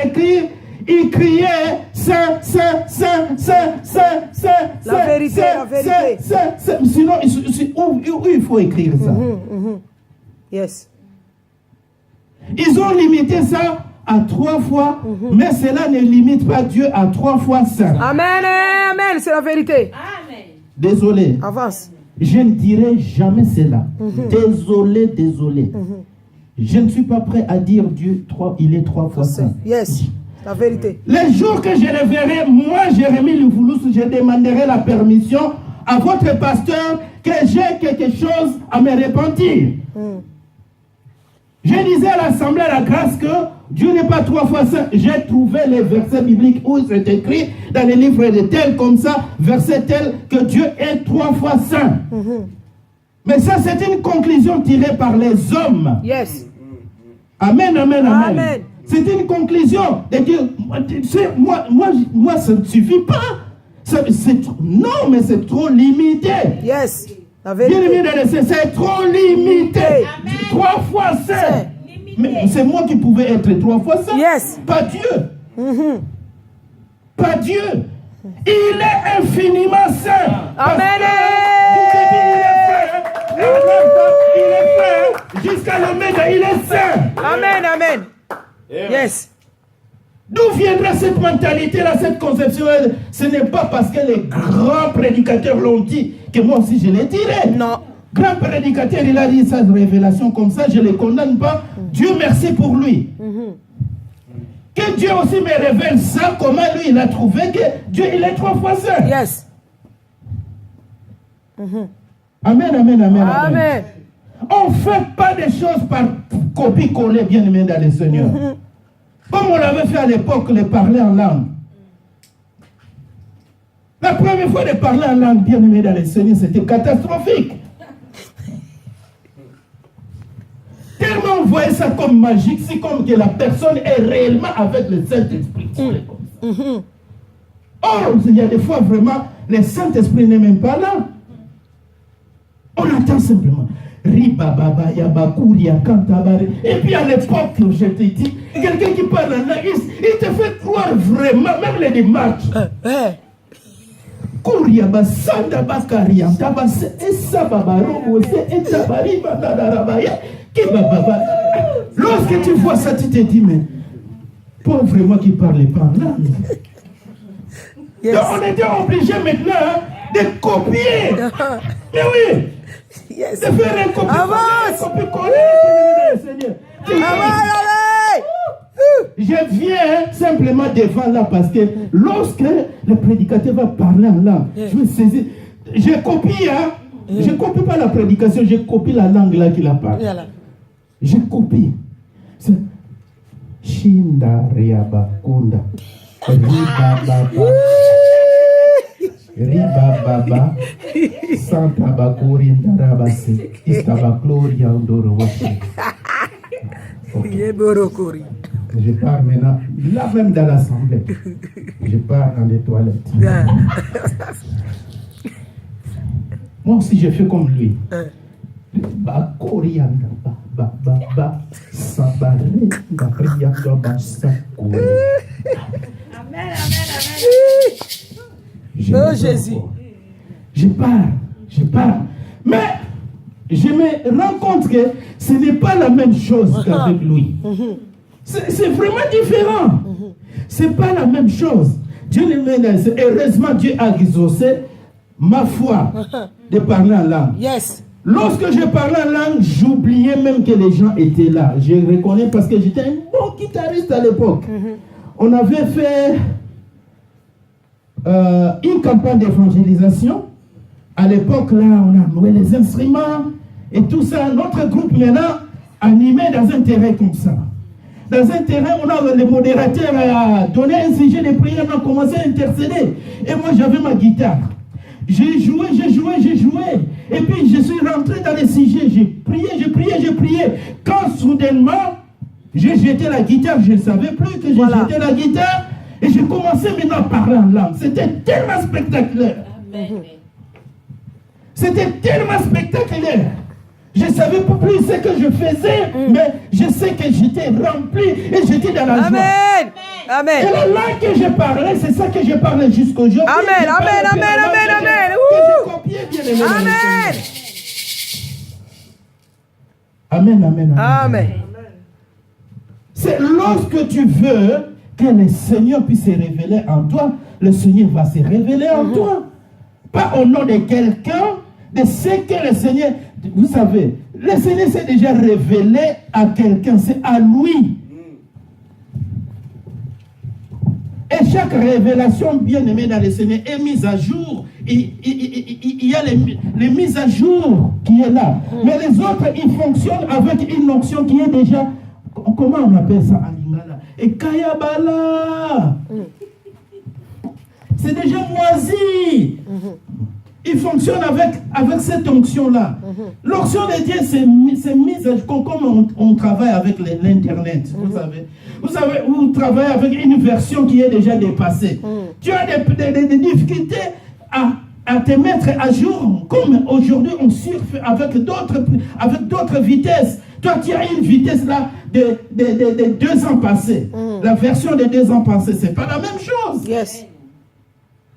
Écrire, il criait Saint, Saint, Saint, Saint, Saint, Saint, La vérité, la vérité. Sinon, où il faut écrire ça? Yes. Ils ont limité ça à 3 fois, mais cela ne limite pas Dieu à 3 fois saint. Amen, amen, c'est la vérité. Amen. Désolé. Avance. Je ne dirai jamais cela. Désolé, désolé. Je ne suis pas prêt à dire Dieu, il est 3 fois saint. Yes, la vérité. Les jours que je le verrai, moi, Jérémie Luvoulous, je demanderai la permission à votre pasteur que j'ai quelque chose à me repentir. Je disais à l'Assemblée à la grâce que Dieu n'est pas 3 fois saint. J'ai trouvé les versets bibliques où c'est écrit dans les livres de tel comme ça, verset tel, que Dieu est 3 fois saint. Mais ça, c'est une conclusion tirée par les hommes. Yes. Amen, amen, amen. Amen. C'est une conclusion. Moi, ça ne suffit pas. Non, mais c'est trop limité. Yes. La vérité. C'est trop limité. 3 fois saint. Mais c'est moi qui pouvais être 3 fois saint. Yes. Pas Dieu. Pas Dieu. Il est infiniment saint. Amen. Il est saint. Jusqu'à l'Oméga, il est saint. Amen, amen. Yes. D'où viendra cette mentalité-là, cette conception? Ce n'est pas parce que les grands prédicateurs l'ont dit que moi aussi je l'ai tiré. Non. Grand prédicateur, il a dit sa révélation comme ça, je ne le condamne pas. Dieu merci pour lui. Que Dieu aussi me révèle ça, comment lui il a trouvé que Dieu il est 3 fois saint. Yes. Amen, amen, amen. Amen. On ne fait pas des choses par copie-coller, bien aimé dans le Seigneur. Comme on l'avait fait à l'époque, le parler en langue. La première fois de parler en langue, bien aimé dans le Seigneur, c'était catastrophique. Tellement on voyait ça comme magique, c'est comme que la personne est réellement avec le Saint-Esprit. Or, il y a des fois vraiment, le Saint-Esprit n'est même pas là. On attend simplement. Ribababa, Yabakuria, Kantabare. Et puis à l'époque, je te dis, quelqu'un qui parle en langue, il te fait croire vraiment, même les démarches. Kuriaba, Sandabakaria, Tabase, Esababaro, Etabariba, Nadarabaya, Kibababa. Lorsque tu vois ça, tu te dis, mais pauvre moi qui parle pas en langue. Yes. Donc on était obligé maintenant de copier. Mais oui. Yes. De faire un copier-coller. Je viens simplement devant là parce que lorsque le prédicateur va parler en langue, je me saisis. Je copie, hein. Je ne copie pas la prédication, je copie la langue là qu'il a parlé. Je copie. C'est Shinda Riaba Kunda. Ribababa Santa Bakuri Ndarabase Istabakloria Ndorowashi. Je pars maintenant, là même dans l'assemblée. Je pars dans les toilettes. Moi aussi je fais comme lui. Bakoria Ndaba Sabare Bakria Ndaba Sakuri. Amen, amen, amen. Oh Jésus. Je pars. Mais je me rends compte que ce n'est pas la même chose qu'avec lui. C'est vraiment différent. Ce n'est pas la même chose. Dieu heureusement, Dieu a exaucé ma foi de parler en langue. Yes. Lorsque je parlais en langue, j'oubliais même que les gens étaient là. Je reconnais parce que j'étais un bon guitariste à l'époque. On avait fait une campagne d'évangélisation. À l'époque, là, on a loué les instruments et tout ça. Notre groupe maintenant animé dans un terrain comme ça. Dans un terrain, on a le modérateur a donné un sujet de prière, on a commencé à intercéder. Et moi, j'avais ma guitare. J'ai joué. Et puis, je suis rentré dans les sujets. J'ai prié. Quand soudainement, j'ai jeté la guitare, je ne savais plus que j'ai jeté la guitare. Et j'ai commencé maintenant à parler en langue. C'était tellement spectaculaire. C'était tellement spectaculaire. Je ne savais pas plus ce que je faisais, mais je sais que j'étais rempli et j'étais dans la joie. Amen. Et la langue que je parlais, c'est ça que je parlais jusqu'aujourd'hui. Amen, amen, amen, amen, amen. Que j'ai copié, bien aimé. Amen. Amen, amen, amen. Amen. C'est lorsque tu veux que le Seigneur puisse se révéler en toi, le Seigneur va se révéler en toi. Pas au nom de quelqu'un, de ce que le Seigneur... Vous savez, le Seigneur s'est déjà révélé à quelqu'un, c'est à lui. Et chaque révélation bien-aimée dans le Seigneur est mise à jour. Il y a les mises à jour qui est là. Mais les autres, ils fonctionnent avec une notion qui est déjà... Comment on appelle ça en lingala? Et Kayabala. C'est déjà moisi. Il fonctionne avec cette onction-là. L'onction de Dieu, c'est mise à jour. Comme on travaille avec l'Internet, vous savez. Vous savez, vous travaillez avec une version qui est déjà dépassée. Tu as des difficultés à te mettre à jour. Comme aujourd'hui, on surfe avec d'autres vitesses. Toi, tu as une vitesse là de 2 ans passés. La version de 2 ans passés, ce n'est pas la même chose. Yes.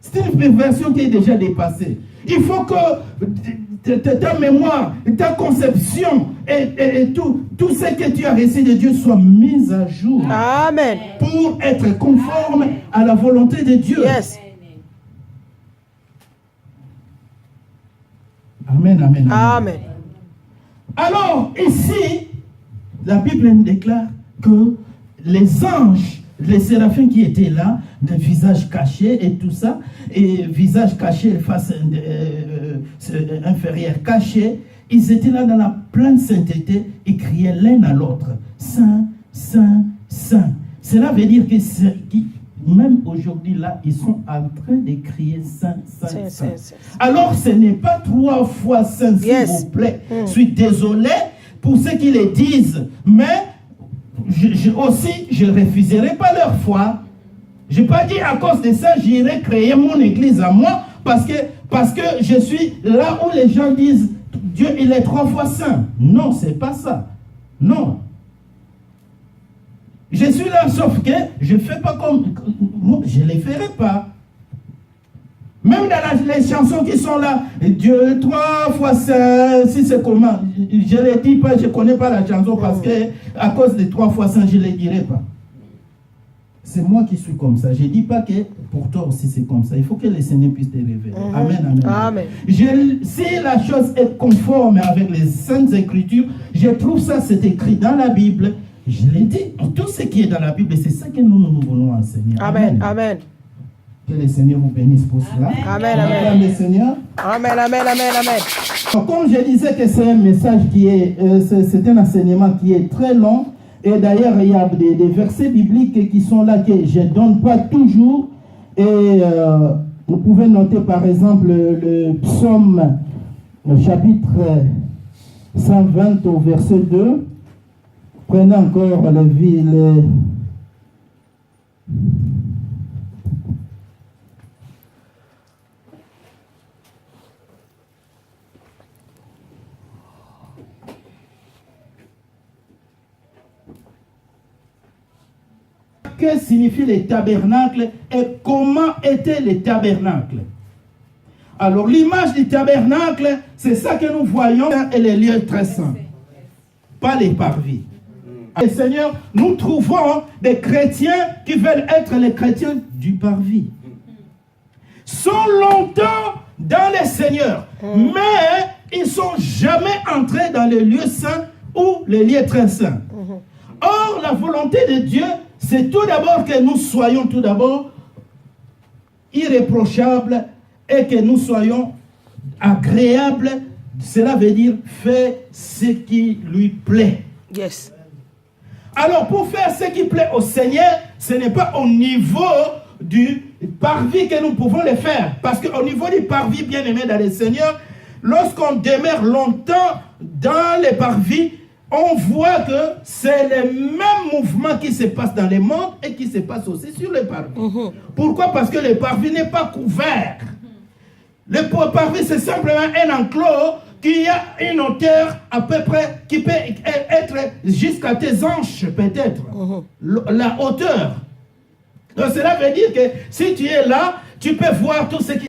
C'est une version qui est déjà dépassée. Il faut que ta mémoire, ta conception et tout ce que tu as reçu de Dieu soit mis à jour. Amen. Pour être conforme à la volonté de Dieu. Yes. Amen, amen, amen. Amen. Alors, ici, la Bible nous déclare que les anges, les séraphins qui étaient là, de visage caché et tout ça, et visage caché, face inférieure cachée, ils étaient là dans la pleine sainteté et criaient l'un à l'autre, Saint, Saint, Saint. Cela veut dire que même aujourd'hui là, ils sont en train de crier Saint, Saint, Saint. Alors ce n'est pas 3 fois Saint, s'il vous plaît. Je suis désolé pour ceux qui le disent, mais je ne refuserai pas leur foi. Je n'ai pas dit à cause de ça, j'irai créer mon église à moi, parce que je suis là où les gens disent Dieu il est 3 fois saint. Non, c'est pas ça. Non. Je suis là, sauf que je ne fais pas comme... Je ne les ferai pas. Même dans les chansons qui sont là, Dieu 3 fois saint, si c'est comment, je ne les dis pas, je ne connais pas la chanson parce que à cause de 3 fois saint, je ne les dirai pas. C'est moi qui suis comme ça. Je ne dis pas que pour toi aussi c'est comme ça. Il faut que le Seigneur puisse te révéler. Amen, amen. Amen. Si la chose est conforme avec les Saintes Écritures, je trouve ça, c'est écrit dans la Bible. Je l'ai dit, tout ce qui est dans la Bible, c'est ça que nous voulons enseigner. Amen, amen. Que le Seigneur vous bénisse pour cela. Amen, amen. Le Seigneur. Amen, amen, amen, amen. Comme je disais que c'est un message qui est, c'est un enseignement qui est très long. Et d'ailleurs, il y a des versets bibliques qui sont là que je ne donne pas toujours. Et vous pouvez noter par exemple le psaume, le chapitre 120 au verset 2. Prenez encore le que signifie le tabernacle et comment était le tabernacle. Alors l'image du tabernacle, c'est ça que nous voyons et les lieux très saints, pas les parvis. Et Seigneur, nous trouvons des chrétiens qui veulent être les chrétiens du parvis. Sont longtemps dans le Seigneur, mais ils ne sont jamais entrés dans les lieux saints ou les lieux très saints. Or, la volonté de Dieu, c'est tout d'abord que nous soyons tout d'abord irréprochables et que nous soyons agréables. Cela veut dire faire ce qui lui plaît. Yes. Alors, pour faire ce qui plaît au Seigneur, ce n'est pas au niveau du parvis que nous pouvons le faire. Parce qu'au niveau du parvis, bien aimé dans le Seigneur, lorsqu'on demeure longtemps dans les parvis, on voit que c'est le même mouvement qui se passe dans le monde et qui se passe aussi sur les parvis. Pourquoi? Parce que le parvis n'est pas couvert. Le parvis, c'est simplement un enclos qui a une hauteur à peu près, qui peut être jusqu'à tes hanches peut-être. La hauteur. Donc cela veut dire que si tu es là, tu peux voir tout ce qui